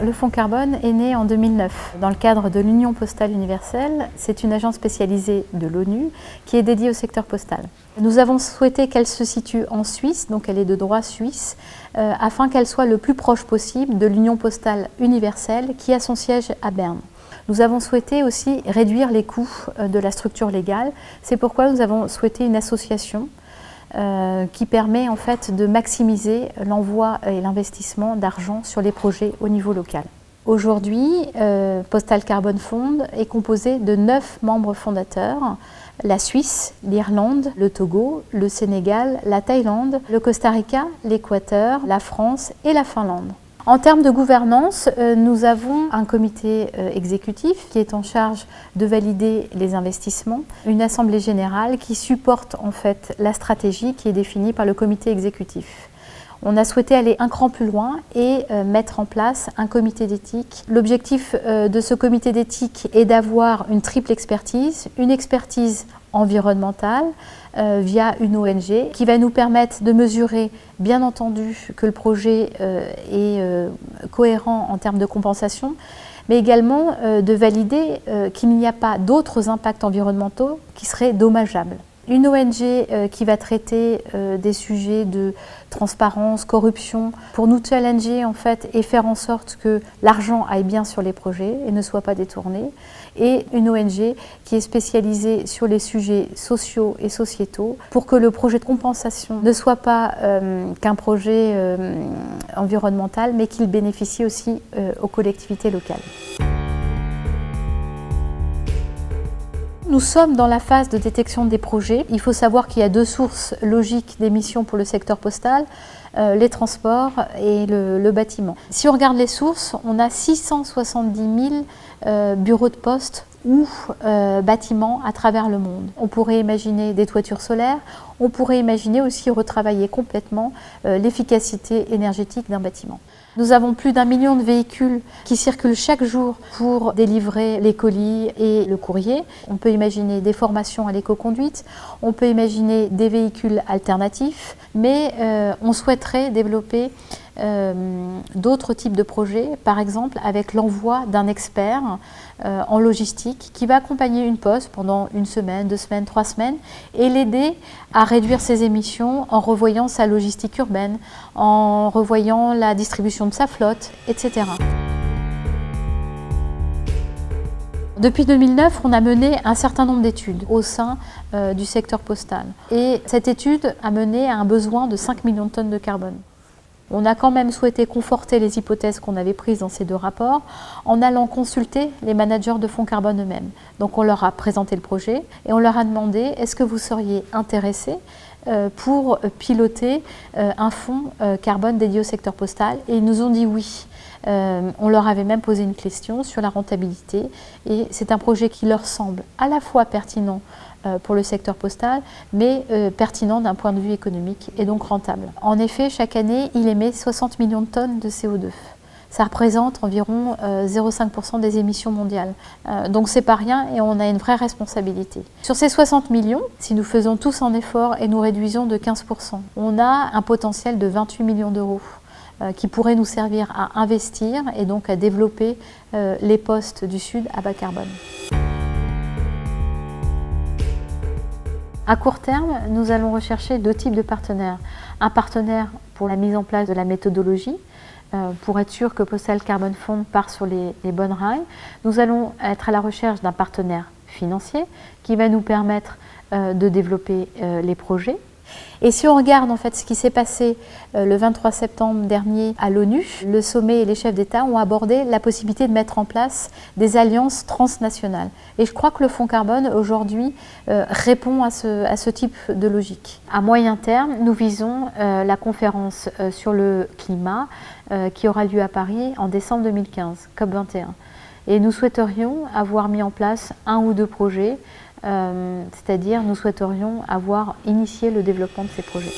Le Fonds Carbone est né en 2009 dans le cadre de l'Union postale universelle. C'est une agence spécialisée de l'ONU qui est dédiée au secteur postal. Nous avons souhaité qu'elle se situe en Suisse, donc elle est de droit suisse, afin qu'elle soit le plus proche possible de l'Union postale universelle qui a son siège à Berne. Nous avons souhaité aussi réduire les coûts de la structure légale. C'est pourquoi nous avons souhaité une association qui permet en fait de maximiser l'envoi et l'investissement d'argent sur les projets au niveau local. Aujourd'hui, Postal Carbon Fund est composé de 9 membres fondateurs: la Suisse, l'Irlande, le Togo, le Sénégal, la Thaïlande, le Costa Rica, l'Équateur, la France et la Finlande. En termes de gouvernance, nous avons un comité exécutif qui est en charge de valider les investissements, une assemblée générale qui supporte en fait la stratégie qui est définie par le comité exécutif. On a souhaité aller un cran plus loin et mettre en place un comité d'éthique. L'objectif de ce comité d'éthique est d'avoir une triple expertise, une expertise environnementale via une ONG qui va nous permettre de mesurer, bien entendu, que le projet est cohérent en termes de compensation, mais également de valider qu'il n'y a pas d'autres impacts environnementaux qui seraient dommageables. Une ONG qui va traiter des sujets de transparence, corruption, pour nous challenger en fait et faire en sorte que l'argent aille bien sur les projets et ne soit pas détourné. Et une ONG qui est spécialisée sur les sujets sociaux et sociétaux pour que le projet de compensation ne soit pas qu'un projet environnemental, mais qu'il bénéficie aussi aux collectivités locales. Nous sommes dans la phase de détection des projets. Il faut savoir qu'il y a 2 sources logiques d'émissions pour le secteur postal, les transports et le bâtiment. Si on regarde les sources, on a 670 000 bureaux de poste ou bâtiments à travers le monde. On pourrait imaginer des toitures solaires, on pourrait imaginer aussi retravailler complètement l'efficacité énergétique d'un bâtiment. Nous avons plus d'1 million de véhicules qui circulent chaque jour pour délivrer les colis et le courrier. On peut imaginer des formations à l'éco-conduite, on peut imaginer des véhicules alternatifs, mais on souhaiterait développer d'autres types de projets, par exemple avec l'envoi d'un expert en logistique qui va accompagner une poste pendant 1 semaine, 2 semaines, 3 semaines et l'aider à réduire ses émissions en revoyant sa logistique urbaine, en revoyant la distribution de sa flotte, etc. Depuis 2009, on a mené un certain nombre d'études au sein du secteur postal et cette étude a mené à un besoin de 5 millions de tonnes de carbone. On a quand même souhaité conforter les hypothèses qu'on avait prises dans ces 2 rapports en allant consulter les managers de fonds carbone eux-mêmes. Donc on leur a présenté le projet et on leur a demandé: est-ce que vous seriez intéressés pour piloter un fonds carbone dédié au secteur postal? Et ils nous ont dit oui. On leur avait même posé une question sur la rentabilité et c'est un projet qui leur semble à la fois pertinent pour le secteur postal, mais pertinent d'un point de vue économique et donc rentable. En effet, chaque année, il émet 60 millions de tonnes de CO2. Ça représente environ 0,5% des émissions mondiales. Donc c'est pas rien et on a une vraie responsabilité. Sur ces 60 millions, si nous faisons tous un effort et nous réduisons de 15%, on a un potentiel de 28 millions d'euros qui pourrait nous servir à investir et donc à développer les postes du Sud à bas carbone. À court terme, nous allons rechercher 2 types de partenaires. Un partenaire pour la mise en place de la méthodologie, pour être sûr que Postal Carbon Fund part sur les bonnes rails. Nous allons être à la recherche d'un partenaire financier qui va nous permettre de développer les projets. Et si on regarde en fait ce qui s'est passé le 23 septembre dernier à l'ONU, le sommet et les chefs d'État ont abordé la possibilité de mettre en place des alliances transnationales. Et je crois que le Fonds Carbone aujourd'hui répond à ce type de logique. À moyen terme, nous visons la conférence sur le climat qui aura lieu à Paris en décembre 2015, COP21. Et nous souhaiterions avoir mis en place 1 ou 2 projets, c'est-à-dire nous souhaiterions avoir initié le développement de ces projets.